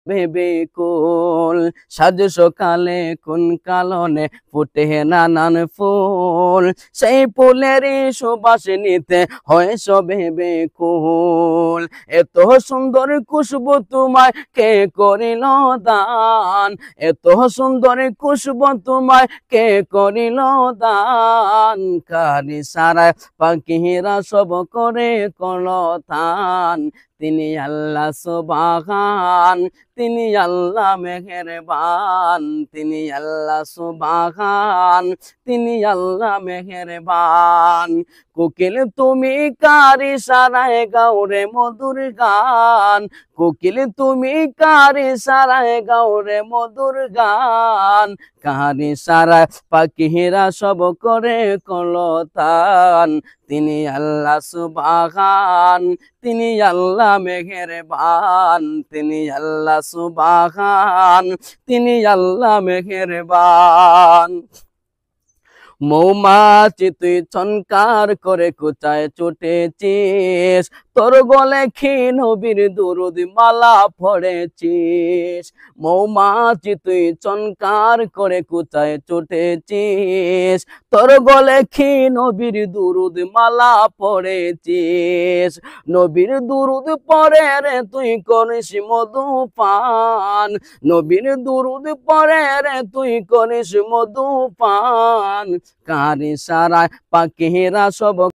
ভেবে কুল সাজ সকালে কোন কালনে ফুটে নানান ফুল সেই ফুলেরই সুবাস নিতে হয় সবে বেকুল এত সুন্দর খুশবু তোমায় কে করিল দান এত সুন্দর খুশবু তোমায় কে করিল দান কারি সারা পাখিরা সব করে কলতান তিনি আল্লাহ সুবহান তিনি আল্লাহ মেহেরবান তিনি আল্লাহ সুবহান তিনি আল্লাহ মেহেরবান কোকিল তুমি কার ইশারায় গাও রে মধুর গান কোকিল তুমি কার ইশারায় গাও রে মধুর গান কার ইশারায় পাখিরা সব করে কলতান তিনি আল্লাহ সুবহান তিনি আল্লাহ মেহেরবান তিনি আল্লাহ সুবহান তিনি আল্লাহ মেহেরবান মৌমাছি তুই ছনকার করে কোচায় ছুটেছিস তোর গলে খি নবীর দুরুদ মালা পড়েছিস মৌমাছি তুই ছনকার করে কোচায় ছুটেছিস তোর গলে খি নবীর দুরুদ মালা পড়েছিস নবীর দুরুদ পড়ে রে তুই করিস মধু পান নবীর দুরুদ পড়ে রে তুই করিস মধু পান কার ইশারায় পাখিরা সব